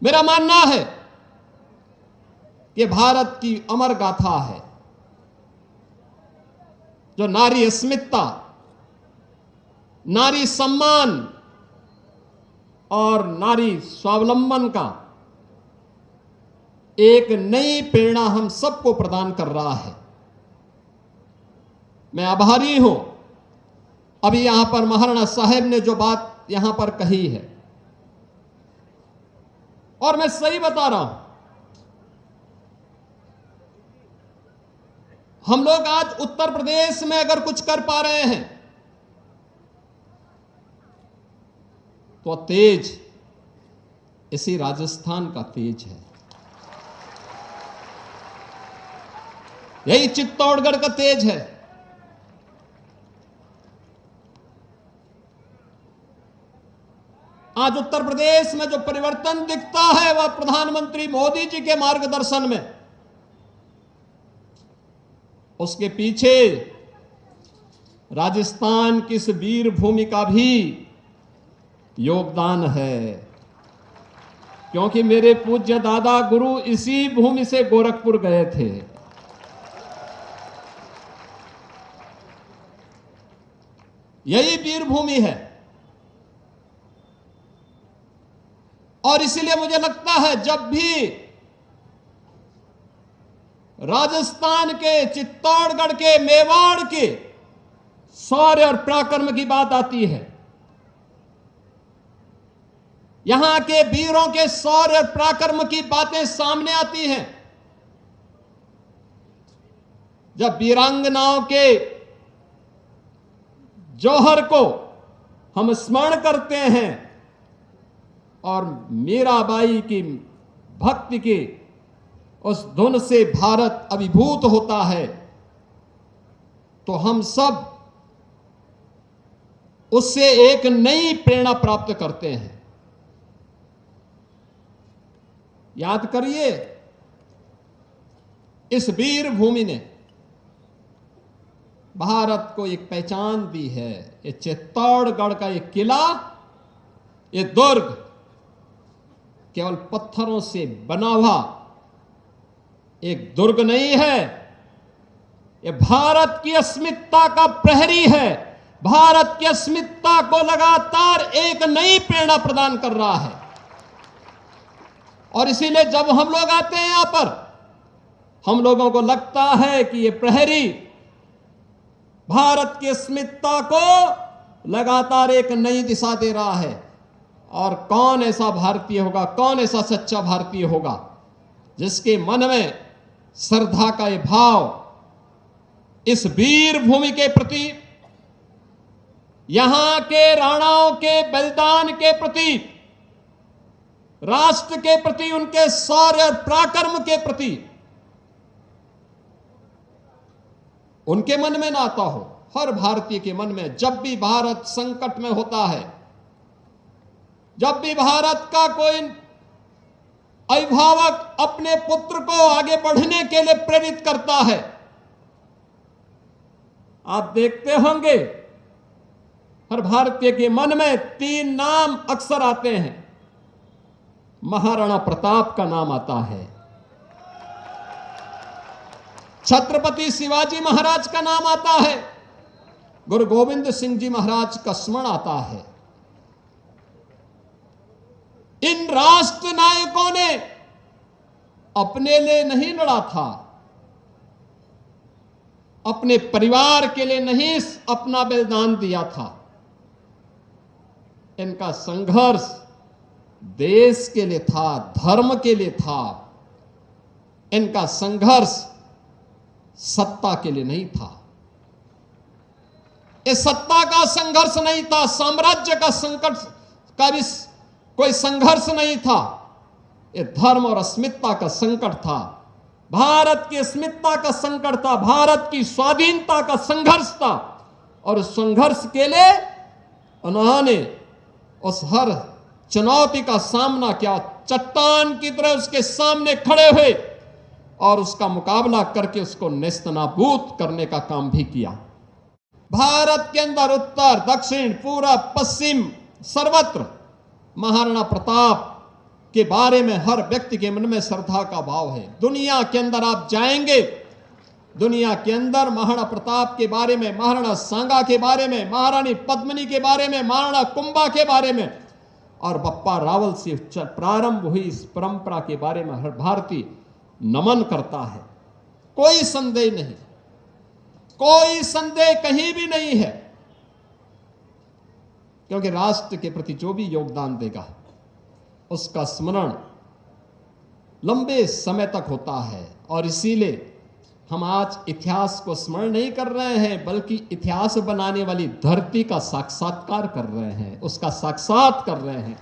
मेरा मानना है कि भारत की अमर गाथा है, जो नारी अस्मिता, नारी सम्मान और नारी स्वावलंबन का एक नई प्रेरणा हम सबको प्रदान कर रहा है। मैं आभारी हूं अभी यहां पर महाराणा साहब ने जो बात यहां पर कही है, और मैं सही बता रहा हूं, हम लोग आज उत्तर प्रदेश में अगर कुछ कर पा रहे हैं तो तेज इसी राजस्थान का तेज है, यही चित्तौड़गढ़ का तेज है। आज उत्तर प्रदेश में जो परिवर्तन दिखता है वह प्रधानमंत्री मोदी जी के मार्गदर्शन में, उसके पीछे राजस्थान की इस वीर भूमि का भी योगदान है, क्योंकि मेरे पूज्य दादा गुरु इसी भूमि से गोरखपुर गए थे। यही वीर भूमि है, और इसीलिए मुझे लगता है जब भी राजस्थान के, चित्तौड़गढ़ के, मेवाड़ के शौर्य और पराक्रम की बात आती है, यहां के वीरों के शौर्य और पराक्रम की बातें सामने आती हैं, जब वीरांगनाओं के जौहर को हम स्मरण करते हैं और मीराबाई की भक्ति की उस धुन से भारत अभिभूत होता है, तो हम सब उससे एक नई प्रेरणा प्राप्त करते हैं। याद करिए, इस वीर भूमि ने भारत को एक पहचान दी है। ये चित्तौड़गढ़ का एक किला, ये दुर्ग केवल पत्थरों से बना हुआ एक दुर्ग नहीं है, ये भारत की अस्मिता का प्रहरी है, भारत की अस्मिता को लगातार एक नई प्रेरणा प्रदान कर रहा है। और इसीलिए जब हम लोग आते हैं यहां पर, हम लोगों को लगता है कि ये प्रहरी भारत की अस्मिता को लगातार एक नई दिशा दे रहा है। और कौन ऐसा भारतीय होगा, कौन ऐसा सच्चा भारतीय होगा जिसके मन में श्रद्धा का ये भाव इस वीर भूमि के प्रति, यहां के राणाओं के बलिदान के प्रति, राष्ट्र के प्रति, उनके शौर्य और पराक्रम के प्रति उनके मन में ना आता हो। हर भारतीय के मन में जब भी भारत संकट में होता है, जब भी भारत का कोई अभिभावक अपने पुत्र को आगे बढ़ने के लिए प्रेरित करता है, आप देखते होंगे हर भारतीय के मन में 3 नाम अक्सर आते हैं। महाराणा प्रताप का नाम आता है, छत्रपति शिवाजी महाराज का नाम आता है, गुरु गोविंद सिंह जी महाराज का स्मरण आता है। इन राष्ट्र नायकों ने अपने लिए नहीं लड़ा था, अपने परिवार के लिए नहीं अपना बलिदान दिया था। इनका संघर्ष देश के लिए था, धर्म के लिए था। इनका संघर्ष सत्ता के लिए नहीं था। ये सत्ता का संघर्ष नहीं था, साम्राज्य का संकट का भी कोई संघर्ष नहीं था। ये धर्म और अस्मिता का संकट था, भारत की अस्मिता का संकट था, भारत की स्वाधीनता का संघर्ष था। और उस संघर्ष के लिए उन्होंने उस हर चुनौती का सामना किया, चट्टान की तरह उसके सामने खड़े हुए और उसका मुकाबला करके उसको नेस्तनाबूद करने का काम भी किया। भारत के अंदर उत्तर, दक्षिण, पूरब, पश्चिम, सर्वत्र महाराणा प्रताप के बारे में हर व्यक्ति के मन में श्रद्धा का भाव है। दुनिया के अंदर आप जाएंगे, दुनिया के अंदर महाराणा प्रताप के बारे में, महाराणा सांगा के बारे में, महारानी पद्मिनी के बारे में, महाराणा कुंभा के बारे में और बप्पा रावल से प्रारंभ हुई इस परंपरा के बारे में हर भारतीय नमन करता है। कोई संदेह नहीं, कोई संदेह कहीं भी नहीं है, क्योंकि राष्ट्र के प्रति जो भी योगदान देगा उसका स्मरण लंबे समय तक होता है। और इसीलिए हम आज इतिहास को स्मरण नहीं कर रहे हैं, बल्कि इतिहास बनाने वाली धरती का साक्षात्कार कर रहे हैं, उसका साक्षात कर रहे हैं।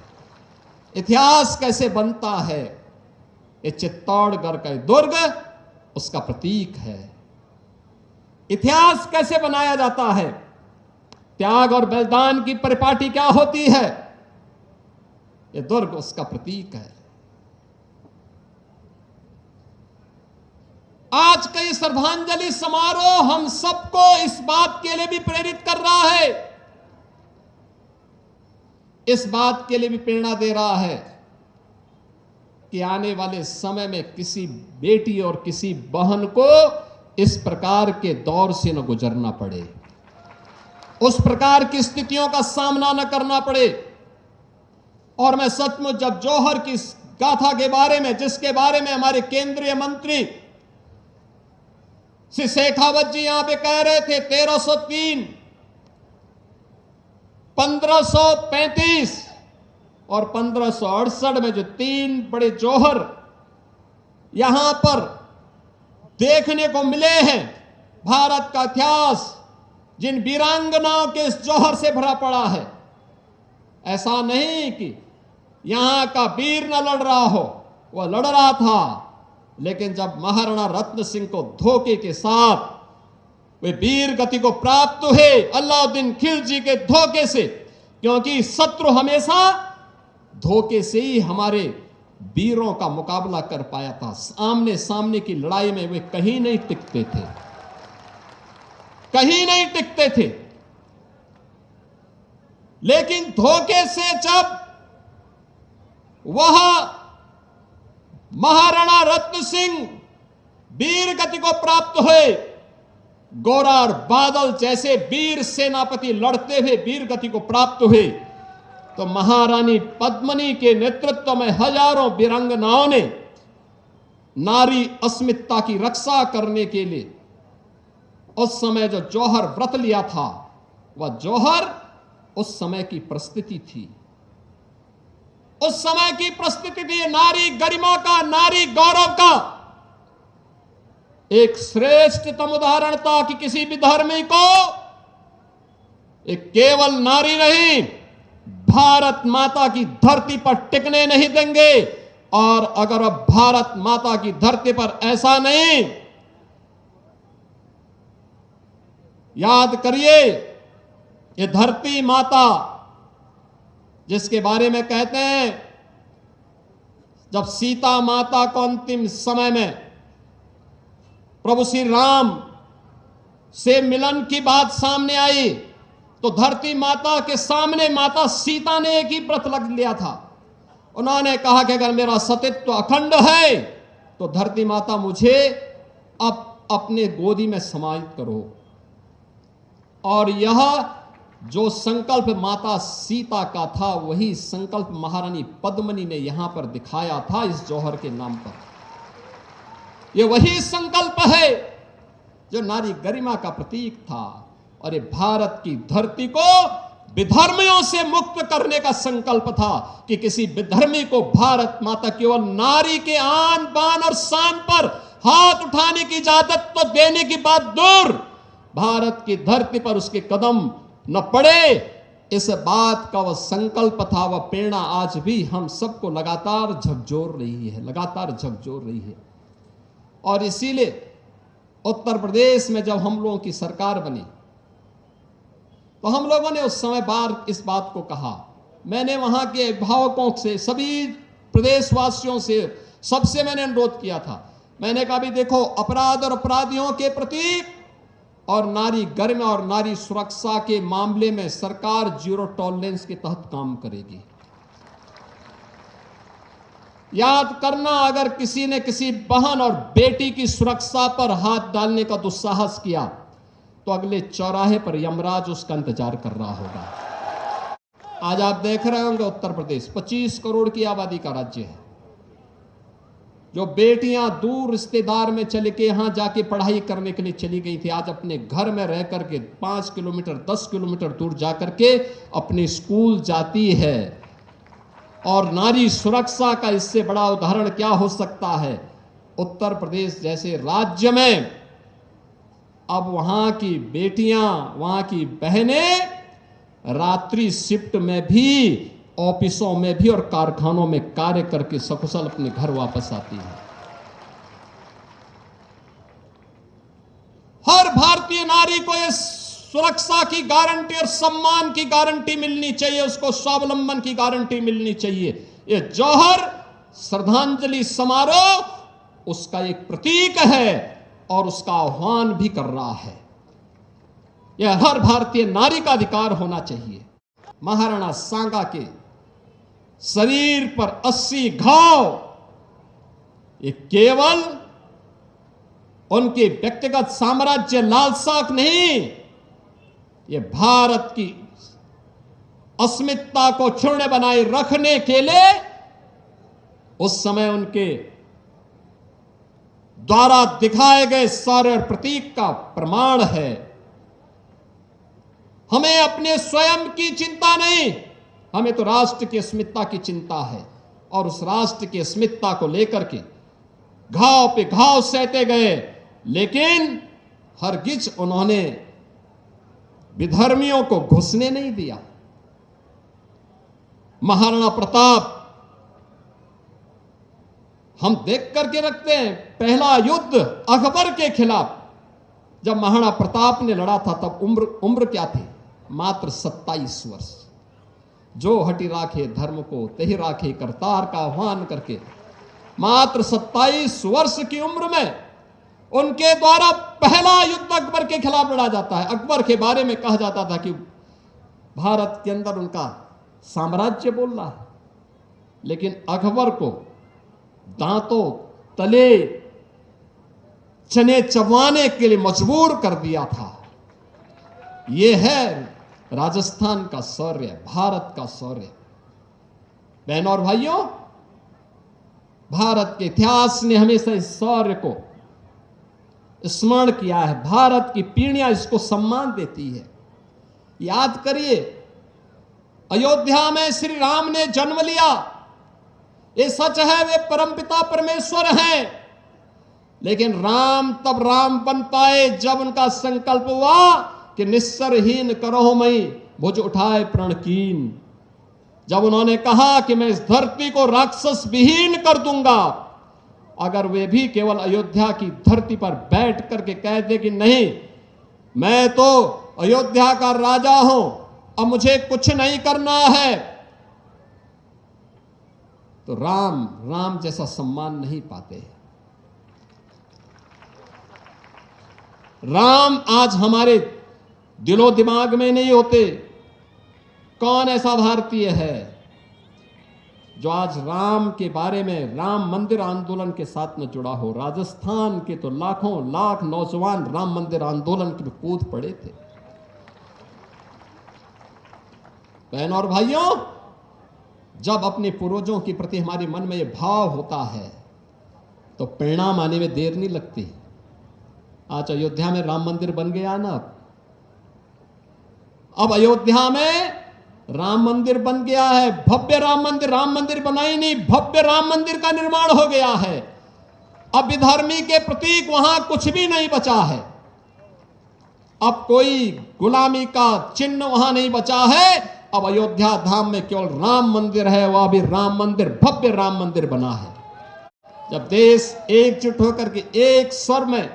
इतिहास कैसे बनता है, ये चित्तौड़गढ़ का दुर्ग उसका प्रतीक है। इतिहास कैसे बनाया जाता है, त्याग और बलिदान की परिपाटी क्या होती है, ये दुर्ग उसका प्रतीक है। आज का ये श्रद्धांजलि समारोह हम सबको इस बात के लिए भी प्रेरित कर रहा है, इस बात के लिए भी प्रेरणा दे रहा है कि आने वाले समय में किसी बेटी और किसी बहन को इस प्रकार के दौर से न गुजरना पड़े, उस प्रकार की स्थितियों का सामना न करना पड़े। और मैं सचमुच जब जौहर की गाथा के बारे में, जिसके बारे में हमारे केंद्रीय मंत्री श्री शेखावत जी यहां पे कह रहे थे 1303, 1535 और 1568 में जो तीन बड़े जौहर यहां पर देखने को मिले हैं, भारत का इतिहास जिन वीरांगनाओं के इस जौहर से भरा पड़ा है। ऐसा नहीं कि यहां का वीर न लड़ रहा हो, वह लड़ रहा था, लेकिन जब महाराणा रत्न सिंह को धोखे के साथ वे वीर गति को प्राप्त हुए अलाउद्दीन खिलजी के धोखे से, क्योंकि शत्रु हमेशा धोखे से ही हमारे वीरों का मुकाबला कर पाया था। आमने सामने की लड़ाई में वे कहीं नहीं टिकते थे, कहीं नहीं टिकते थे। लेकिन धोखे से जब वह महाराणा रत्न सिंह वीर गति को प्राप्त हुए, गोरा और बादल जैसे वीर सेनापति लड़ते हुए वीर गति को प्राप्त हुए, तो महारानी पद्मिनी के नेतृत्व में हजारों वीरांगनाओं ने नारी अस्मिता की रक्षा करने के लिए उस समय जो जौहर व्रत लिया था, वह जौहर उस समय की परिस्थिति थी, उस समय की परिस्थिति थी। नारी गरिमा का, नारी गौरव का एक श्रेष्ठतम उदाहरण था कि किसी भी धर्मी को एक केवल नारी नहीं, भारत माता की धरती पर टिकने नहीं देंगे। और अगर अब भारत माता की धरती पर ऐसा नहीं, याद करिए, ये धरती माता जिसके बारे में कहते हैं जब सीता माता को अंतिम समय में प्रभु श्री राम से मिलन की बात सामने आई, तो धरती माता के सामने माता सीता ने एक ही व्रत लग लिया था। उन्होंने कहा कि अगर मेरा सतीत्व अखंड है तो धरती माता मुझे अब अपने गोदी में समाहित करो। और यह जो संकल्प माता सीता का था, वही संकल्प महारानी पद्मिनी ने यहां पर दिखाया था इस जौहर के नाम पर। यह वही संकल्प है जो नारी गरिमा का प्रतीक था, और ये भारत की धरती को विधर्मियों से मुक्त करने का संकल्प था कि किसी विधर्मी को भारत माता केवल नारी के आन बान और शान पर हाथ उठाने की इजाजत तो देने की बात दूर, भारत की धरती पर उसके कदम न पड़े, इस बात का वह संकल्प था, वह प्रेरणा आज भी हम सबको लगातार झकझोर रही है, लगातार झकझोर रही है। और इसीलिए उत्तर प्रदेश में जब हम लोगों की सरकार बनी, तो हम लोगों ने उस समय बार इस बात को कहा, मैंने वहां के अभिभावकों से, सभी प्रदेशवासियों से, सबसे मैंने अनुरोध किया था, मैंने कहा भी देखो, अपराध और अपराधियों के प्रति और नारी गरिमा और नारी सुरक्षा के मामले में सरकार जीरो टॉलरेंस के तहत काम करेगी। याद करना, अगर किसी ने किसी बहन और बेटी की सुरक्षा पर हाथ डालने का दुस्साहस किया तो अगले चौराहे पर यमराज उसका इंतजार कर रहा होगा। आज आप देख रहे होंगे उत्तर प्रदेश 25 करोड़ की आबादी का राज्य है। जो बेटियां दूर रिश्तेदार में चले के यहां जाके पढ़ाई करने के लिए चली गई थी, आज अपने घर में रह करके 5 किलोमीटर 10 किलोमीटर दूर जाकर के अपने स्कूल जाती है। और नारी सुरक्षा का इससे बड़ा उदाहरण क्या हो सकता है। उत्तर प्रदेश जैसे राज्य में अब वहां की बेटियां, वहां की बहनें रात्रि शिफ्ट में भी, ऑफिसों में भी और कारखानों में कार्य करके सकुशल अपने घर वापस आती है। हर भारतीय नारी को इस सुरक्षा की गारंटी और सम्मान की गारंटी मिलनी चाहिए, उसको स्वावलंबन की गारंटी मिलनी चाहिए। ये जौहर श्रद्धांजलि समारोह उसका एक प्रतीक है और उसका आह्वान भी कर रहा है। यह हर भारतीय नारी का अधिकार होना चाहिए। महाराणा सांगा के शरीर पर 80 घाव ये केवल उनके व्यक्तिगत साम्राज्य लालसा नहीं, ये भारत की अस्मिता को क्षुण्ण बनाए रखने के लिए उस समय उनके द्वारा दिखाए गए शौर्य और प्रतीक का प्रमाण है। हमें अपने स्वयं की चिंता नहीं, हमें तो राष्ट्र की अस्मिता की चिंता है। और उस राष्ट्र की अस्मिता को लेकर के घाव पे घाव सहते गए, लेकिन हरगिज उन्होंने विधर्मियों को घुसने नहीं दिया। महाराणा प्रताप हम देख करके रखते हैं, पहला युद्ध अकबर के खिलाफ जब महाराणा प्रताप ने लड़ा था तब उम्र क्या थी? मात्र 27 वर्ष। जो हटि राखे धर्म को तहि राखे करतार का आह्वान करके मात्र 27 वर्ष की उम्र में उनके द्वारा पहला युद्ध अकबर के खिलाफ लड़ा जाता है। अकबर के बारे में कहा जाता था कि भारत के अंदर उनका साम्राज्य बोल रहा है, लेकिन अकबर को दांतों तले चने चबाने के लिए मजबूर कर दिया था। यह है राजस्थान का शौर्य, भारत का शौर्य। बहनों और भाइयों, भारत के इतिहास ने हमेशा इस शौर्य को स्मरण किया है। भारत की पीढ़ियां इसको सम्मान देती है। याद करिए, अयोध्या में श्री राम ने जन्म लिया, ये सच है, वे परमपिता परमेश्वर हैं, लेकिन राम तब राम बन पाए जब उनका संकल्प हुआ कि निस्सरहीन करो मई भुज उठाए प्रणकीन। जब उन्होंने कहा कि मैं इस धरती को राक्षस विहीन कर दूंगा, अगर वे भी केवल अयोध्या की धरती पर बैठ करके कह दे कि नहीं, मैं तो अयोध्या का राजा हूं, अब मुझे कुछ नहीं करना है, तो राम जैसा सम्मान नहीं पाते। राम आज हमारे दिलो दिमाग में नहीं होते। कौन ऐसा भारतीय है जो आज राम के बारे में, राम मंदिर आंदोलन के साथ न जुड़ा हो? राजस्थान के तो लाखों लाख नौजवान राम मंदिर आंदोलन के कूद पड़े थे। बहनों और भाइयों, जब अपने पूर्वजों के प्रति हमारे मन में यह भाव होता है तो परिणाम आने में देर नहीं लगती। आज अयोध्या में राम मंदिर बन गया ना, अब अयोध्या में राम मंदिर बन गया है। भव्य राम मंदिर बनाई नहीं, भव्य राम मंदिर का निर्माण हो गया है। अब विधर्मी के प्रतीक वहां कुछ भी नहीं बचा है। अब कोई गुलामी का चिन्ह वहां नहीं बचा है। अब अयोध्या धाम में केवल राम मंदिर है, वह भी राम मंदिर, भव्य राम मंदिर बना है। जब देश एकजुट होकर के एक स्वर में,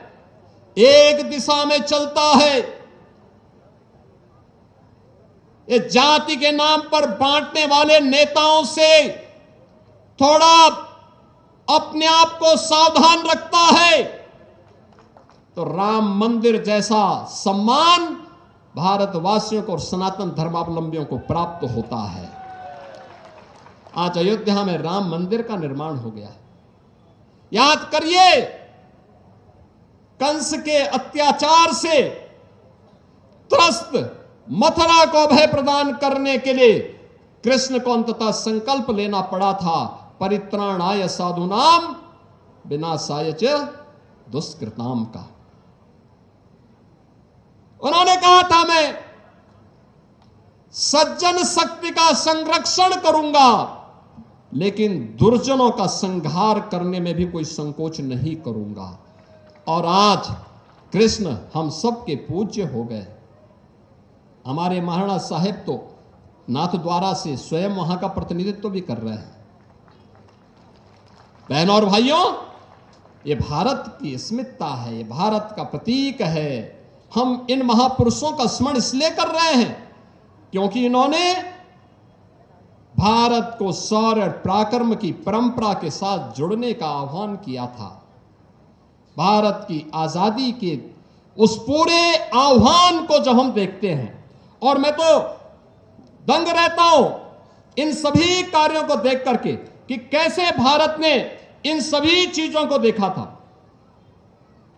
एक दिशा में चलता है, ये जाति के नाम पर बांटने वाले नेताओं से थोड़ा अपने आप को सावधान रखता है, तो राम मंदिर जैसा सम्मान भारतवासियों को और सनातन धर्मावलंबियों को प्राप्त होता है। आज अयोध्या में राम मंदिर का निर्माण हो गया है। याद करिए, कंस के अत्याचार से त्रस्त मथुरा को अभय प्रदान करने के लिए कृष्ण को अंततः संकल्प लेना पड़ा था, परित्राणाय साधुनाम विनाशाय च दुष्कृताम का। उन्होंने कहा था, मैं सज्जन शक्ति का संरक्षण करूंगा, लेकिन दुर्जनों का संहार करने में भी कोई संकोच नहीं करूंगा। और आज कृष्ण हम सबके पूज्य हो गए। हमारे महाराणा साहेब तो नाथद्वारा से स्वयं वहां का प्रतिनिधित्व भी कर रहे हैं। बहनों और भाइयों, ये भारत की अस्मिता है, ये भारत का प्रतीक है। हम इन महापुरुषों का स्मरण इसलिए कर रहे हैं क्योंकि इन्होंने भारत को शौर्य पराक्रम की परंपरा के साथ जुड़ने का आह्वान किया था। भारत की आजादी के उस पूरे आह्वान को जब हम देखते हैं, और मैं तो दंग रहता हूं इन सभी कार्यों को देख करके कि कैसे भारत ने इन सभी चीजों को देखा था।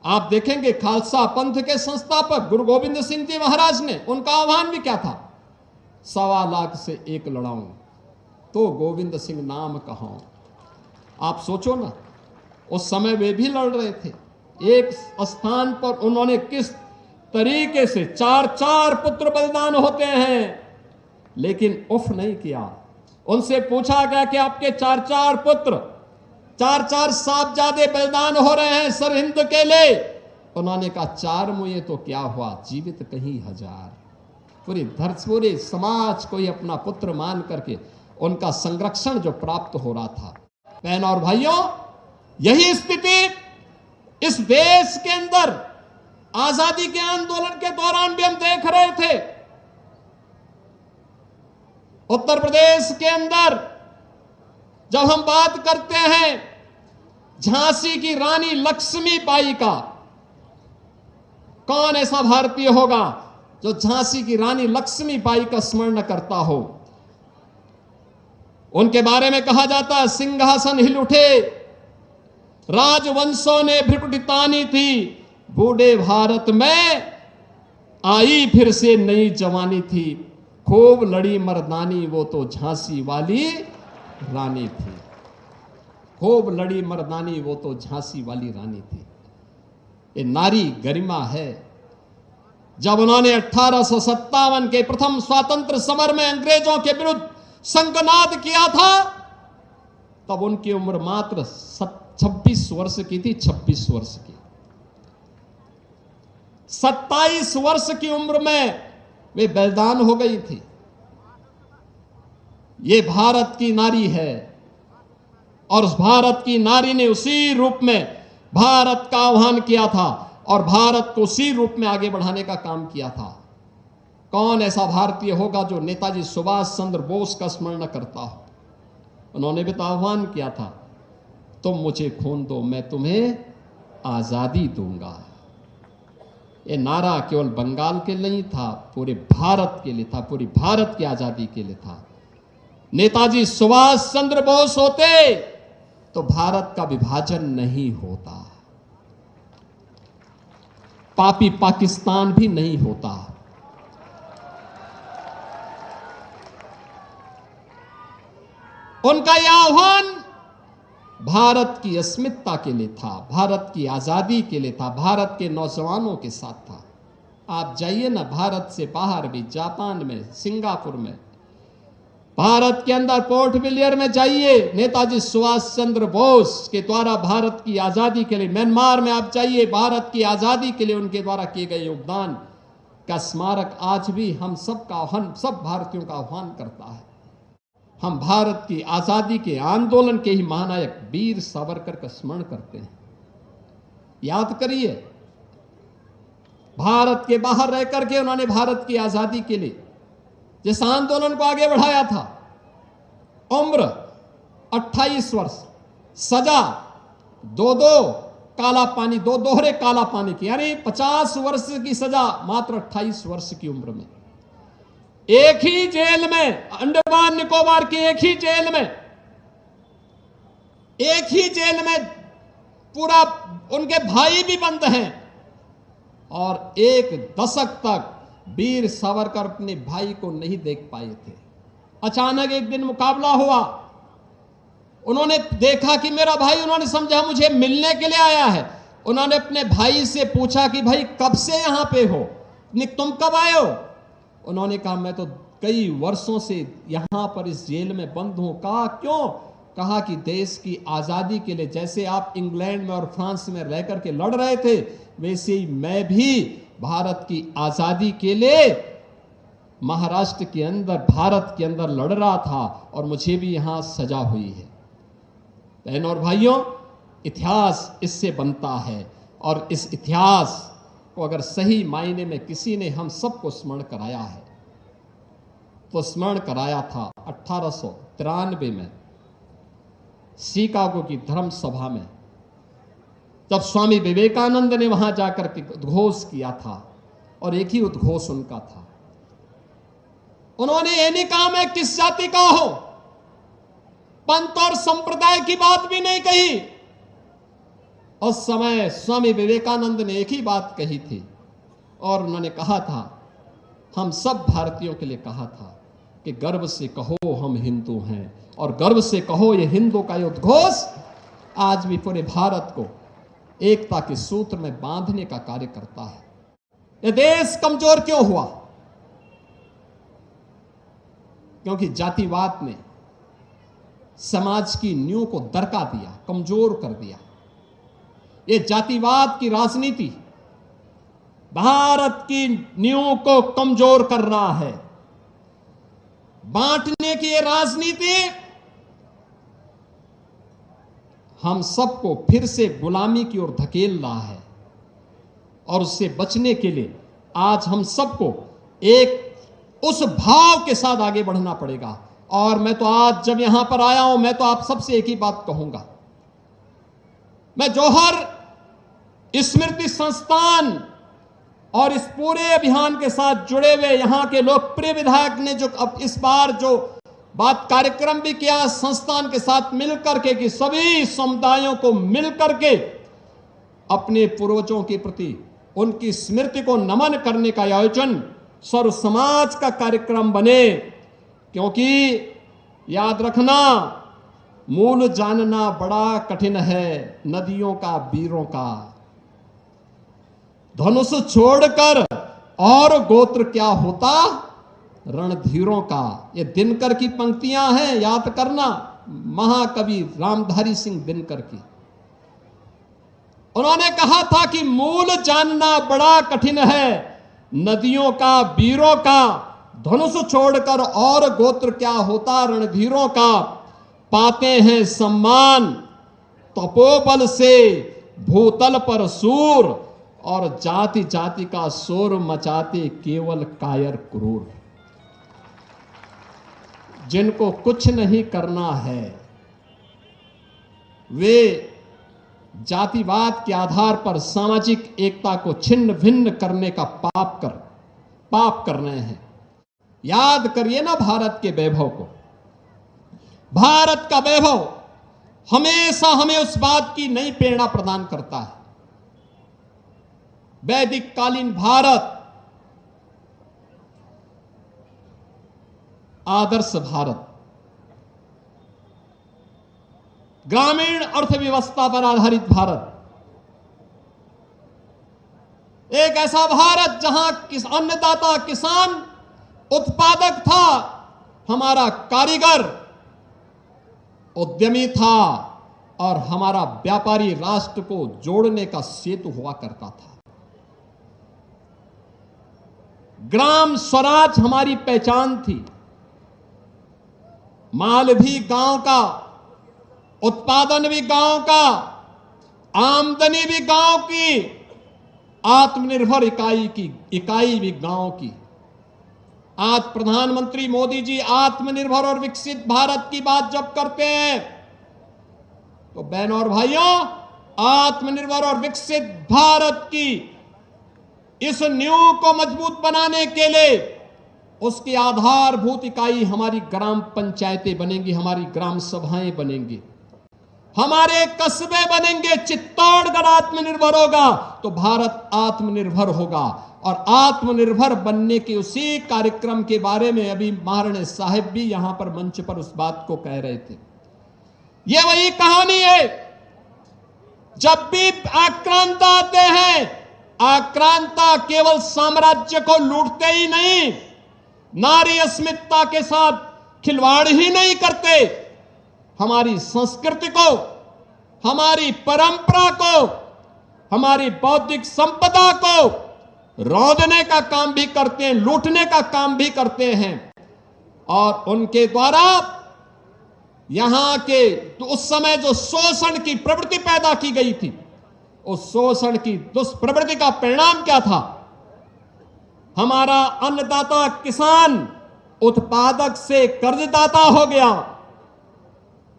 आप देखेंगे खालसा पंथ के संस्थापक गुरु गोविंद सिंह जी महाराज ने, उनका आह्वान भी क्या था? 1.25 लाख से एक लड़ाऊं तो गोविंद सिंह नाम कहाऊं। आप सोचो ना, उस समय वे भी लड़ रहे थे। एक स्थान पर उन्होंने किस तरीके से 4-4 पुत्र बलिदान होते हैं, लेकिन उफ नहीं किया। उनसे पूछा गया कि आपके 4-4 पुत्र, 4-4 साहबजादे बलिदान हो रहे हैं सरहिंद के लिए। उन्होंने कहा 4 मुए तो क्या हुआ, जीवित कहीं 1000। पूरे समाज को ही अपना पुत्र मान करके उनका संरक्षण जो प्राप्त हो रहा था। बहनों और भाइयों, यही स्थिति इस देश के अंदर आजादी के आंदोलन के दौरान भी हम देख रहे थे। उत्तर प्रदेश के अंदर जब हम बात करते हैं झांसी की रानी लक्ष्मीबाई का, कौन ऐसा भारतीय होगा जो झांसी की रानी लक्ष्मीबाई का स्मरण करता हो? उनके बारे में कहा जाता है, सिंहासन हिल उठे, राजवंशों ने भ्रुकुटी तानी थी, बूढ़े भारत में आई फिर से नई जवानी थी, खूब लड़ी मर्दानी वो तो झांसी वाली रानी थी। खूब लड़ी मर्दानी वो तो झांसी वाली रानी थी। ये नारी गरिमा है। जब उन्होंने 1857 के प्रथम स्वातंत्र समर में अंग्रेजों के विरुद्ध संघनाद किया था, तब उनकी उम्र मात्र 26 वर्ष की थी। 26 वर्ष की। 27 वर्ष की उम्र में वे बलिदान हो गई थी। ये भारत की नारी है, और उस भारत की नारी ने उसी रूप में भारत का आह्वान किया था और भारत को उसी रूप में आगे बढ़ाने का काम किया था। कौन ऐसा भारतीय होगा जो नेताजी सुभाष चंद्र बोस का स्मरण करता हो? उन्होंने भी तो आह्वान किया था, तुम मुझे खून दो, मैं तुम्हें आजादी दूंगा। ये नारा केवल बंगाल के लिए नहीं था, पूरे भारत के लिए था, पूरी भारत की आजादी के लिए था। नेताजी सुभाष चंद्र बोस होते तो भारत का विभाजन नहीं होता, पापी पाकिस्तान भी नहीं होता। उनका यह आह्वान भारत की अस्मिता के लिए था, भारत की आजादी के लिए था, भारत के नौजवानों के साथ था। आप जाइए ना भारत से बाहर भी, जापान में, सिंगापुर में, भारत के अंदर पोर्ट ब्लेयर में जाइए, नेताजी सुभाष चंद्र बोस के द्वारा भारत की आजादी के लिए, म्यांमार में आप जाइए, भारत की आजादी के लिए उनके द्वारा किए गए योगदान का स्मारक आज भी हम सब भारतीयों का आह्वान करता है। हम भारत की आजादी के आंदोलन के ही महानायक वीर सावरकर का स्मरण करते हैं। याद करिए, भारत के बाहर रह करके उन्होंने भारत की आजादी के लिए जिस आंदोलन को आगे बढ़ाया था, उम्र 28 वर्ष, सजा दो काला पानी, दोहरे काला पानी की, यानी 50 वर्ष की सजा मात्र 28 वर्ष की उम्र में। एक ही जेल में, अंडमान निकोबार की एक ही जेल में एक ही जेल में पूरा उनके भाई भी बंद हैं और एक दशक तक वीर सावरकर अपने भाई को नहीं देख पाए थे। अचानक एक दिन मुकाबला हुआ, उन्होंने देखा कि मेरा भाई, उन्होंने समझा मुझे मिलने के लिए आया है। उन्होंने अपने भाई से पूछा कि भाई कब से यहां पे हो, तुम कब आए हो? उन्होंने कहा मैं तो कई वर्षों से यहां पर इस जेल में बंद हूं। कहा क्यों? कहा कि देश की आजादी के लिए जैसे आप इंग्लैंड में और फ्रांस में रह करके लड़ रहे थे, वैसे ही मैं भी भारत की आजादी के लिए महाराष्ट्र के अंदर, भारत के अंदर लड़ रहा था और मुझे भी यहां सजा हुई है। बहनों और भाइयों, इतिहास इससे बनता है और इस इतिहास को अगर सही मायने में किसी ने हम सबको स्मरण कराया है तो स्मरण कराया था 1893 में शिकागो की धर्म सभा में, जब स्वामी विवेकानंद ने वहां जाकर के उद्घोष किया था। और एक ही उद्घोष उनका था, उन्होंने ये नहीं कहा मैं किस जाति का हूं, पंथ और संप्रदाय की बात भी नहीं कही। उस समय स्वामी विवेकानंद ने एक ही बात कही थी और उन्होंने कहा था, हम सब भारतीयों के लिए कहा था कि गर्व से कहो हम हिंदू हैं, और गर्व से कहो ये हिंदू का उद्घोष आज भी पूरे भारत को एकता के सूत्र में बांधने का कार्य करता है। ये देश कमजोर क्यों हुआ? क्योंकि जातिवाद ने समाज की नींव को दरका दिया, कमजोर कर दिया। ये जातिवाद की राजनीति भारत की नींव को कमजोर कर रहा है। बांटने की ये राजनीति हम सबको फिर से गुलामी की ओर धकेल रहा है और उससे बचने के लिए आज हम सबको एक उस भाव के साथ आगे बढ़ना पड़ेगा। और मैं तो आज जब यहां पर आया हूं, मैं तो आप सबसे एक ही बात कहूंगा, मैं जौहर स्मृति संस्थान और इस पूरे अभियान के साथ जुड़े हुए यहां के लोकप्रिय विधायक ने जो अब इस बार जो बात कार्यक्रम भी किया संस्थान के साथ मिलकर के कि सभी समुदायों को मिलकर के अपने पूर्वजों के प्रति उनकी स्मृति को नमन करने का आयोजन सर्व समाज का कार्यक्रम बने। क्योंकि याद रखना, मूल जानना बड़ा कठिन है नदियों का, वीरों का। धनुष छोड़कर और गोत्र क्या होता रणधीरों का। ये दिनकर की पंक्तियां हैं, याद करना, महाकवि रामधारी सिंह दिनकर की। उन्होंने कहा था कि मूल जानना बड़ा कठिन है नदियों का, वीरों का। धनुष छोड़कर और गोत्र क्या होता रणधीरों का। पाते हैं सम्मान तपोबल से भूतल पर सूर, और जाति जाति का शोर मचाते केवल कायर क्रूर। जिनको कुछ नहीं करना है वे जातिवाद के आधार पर सामाजिक एकता को छिन्न भिन्न करने का पाप कर रहे हैं। याद करिए ना भारत के वैभव को। भारत का वैभव हमेशा हमें उस बात की नई प्रेरणा प्रदान करता है। वैदिक कालीन भारत आदर्श भारत, ग्रामीण अर्थव्यवस्था पर आधारित भारत, एक ऐसा भारत जहां अन्नदाता किसान उत्पादक था, हमारा कारीगर उद्यमी था और हमारा व्यापारी राष्ट्र को जोड़ने का सेतु हुआ करता था। ग्राम स्वराज हमारी पहचान थी। माल भी गांव का, उत्पादन भी गांव का, आमदनी भी गांव की, आत्मनिर्भर इकाई भी गांव की। आज प्रधानमंत्री मोदी जी आत्मनिर्भर और विकसित भारत की बात जब करते हैं तो बहनों और भाइयों, आत्मनिर्भर और विकसित भारत की इस नींव को मजबूत बनाने के लिए उसकी आधारभूत इकाई हमारी ग्राम पंचायतें बनेंगी, हमारी ग्राम सभाएं बनेंगी, हमारे कस्बे बनेंगे, चित्तौड़गढ़ आत्मनिर्भर होगा तो भारत आत्मनिर्भर होगा। और आत्मनिर्भर बनने के उसी कार्यक्रम के बारे में अभी महाराणा साहिब भी यहां पर मंच पर उस बात को कह रहे थे। यह वही कहानी है, जब भी आक्रांता आते हैं, आक्रांता केवल साम्राज्य को लूटते ही नहीं, नारी अस्मिता के साथ खिलवाड़ ही नहीं करते, हमारी संस्कृति को, हमारी परंपरा को, हमारी बौद्धिक संपदा को रौंदने का काम भी करते हैं, लूटने का काम भी करते हैं। और उनके द्वारा यहां के तो उस समय जो शोषण की प्रवृत्ति पैदा की गई थी, उस शोषण की दुष्प्रवृत्ति का परिणाम क्या था? हमारा अन्नदाता किसान उत्पादक से कर्जदाता हो गया,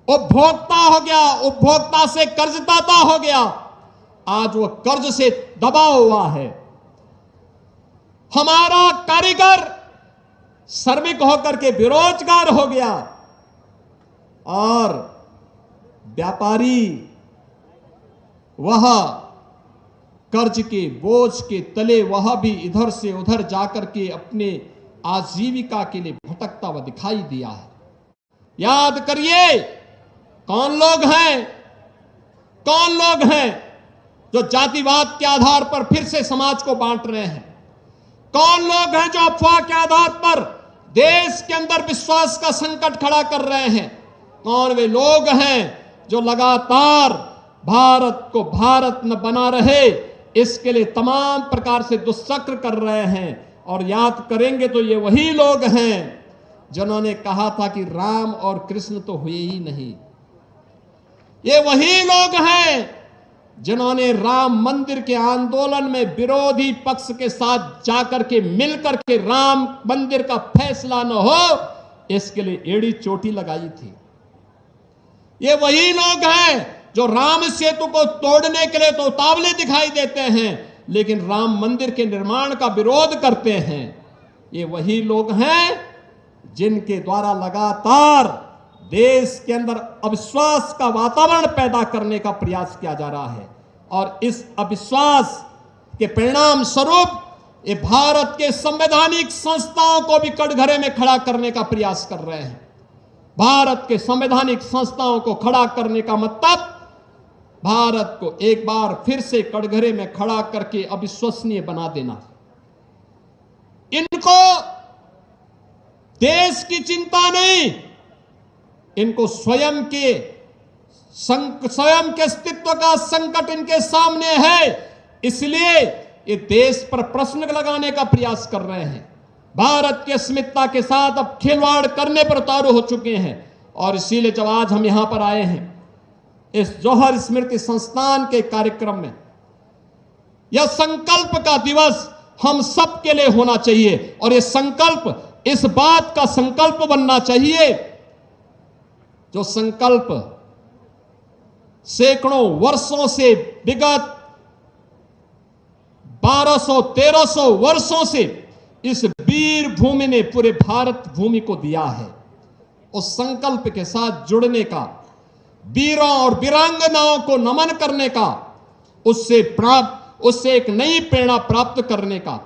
उपभोक्ता हो गया, उपभोक्ता से कर्जदाता हो गया, आज वो कर्ज से दबा हुआ है। हमारा कारीगर श्रमिक होकर के बेरोजगार हो गया और व्यापारी वह कर्ज के बोझ के तले वह भी इधर से उधर जाकर के अपने आजीविका के लिए भटकता हुआ दिखाई दिया है। याद करिए, कौन लोग हैं, कौन लोग हैं जो जातिवाद के आधार पर फिर से समाज को बांट रहे हैं? कौन लोग हैं जो अफवाह के आधार पर देश के अंदर विश्वास का संकट खड़ा कर रहे हैं? कौन वे लोग हैं जो लगातार भारत को भारत न बना रहे इसके लिए तमाम प्रकार से दुष्चक्र कर रहे हैं? और याद करेंगे तो ये वही लोग हैं जिन्होंने कहा था कि राम और कृष्ण तो हुए ही नहीं। ये वही लोग हैं जिन्होंने राम मंदिर के आंदोलन में विरोधी पक्ष के साथ जाकर के मिलकर के राम मंदिर का फैसला न हो इसके लिए एड़ी चोटी लगाई थी। ये वही लोग हैं जो राम सेतु को तोड़ने के लिए तो उतावले दिखाई देते हैं लेकिन राम मंदिर के निर्माण का विरोध करते हैं। ये वही लोग हैं जिनके द्वारा लगातार देश के अंदर अविश्वास का वातावरण पैदा करने का प्रयास किया जा रहा है। और इस अविश्वास के परिणाम स्वरूप ये भारत के संवैधानिक संस्थाओं को भी कटघरे में खड़ा करने का प्रयास कर रहे हैं। भारत के संवैधानिक संस्थाओं को खड़ा करने का मतलब भारत को एक बार फिर से कटघरे में खड़ा करके अविश्वसनीय बना देना। इनको देश की चिंता नहीं, इनको स्वयं के अस्तित्व का संकट इनके सामने है, इसलिए ये देश पर प्रश्न लगाने का प्रयास कर रहे हैं। भारत की अस्मिता के साथ अब खिलवाड़ करने पर उतारू हो चुके हैं। और इसीलिए जब आज हम यहां पर आए हैं इस जौहर स्मृति संस्थान के कार्यक्रम में, यह संकल्प का दिवस हम सब के लिए होना चाहिए। और यह संकल्प इस बात का संकल्प बनना चाहिए जो संकल्प सैकड़ों वर्षों से, विगत 1200-1300 वर्षों से इस वीर भूमि ने पूरे भारत भूमि को दिया है। उस संकल्प के साथ जुड़ने का, वीरों और वीरांगनाओं को नमन करने का, उससे एक नई प्रेरणा प्राप्त करने का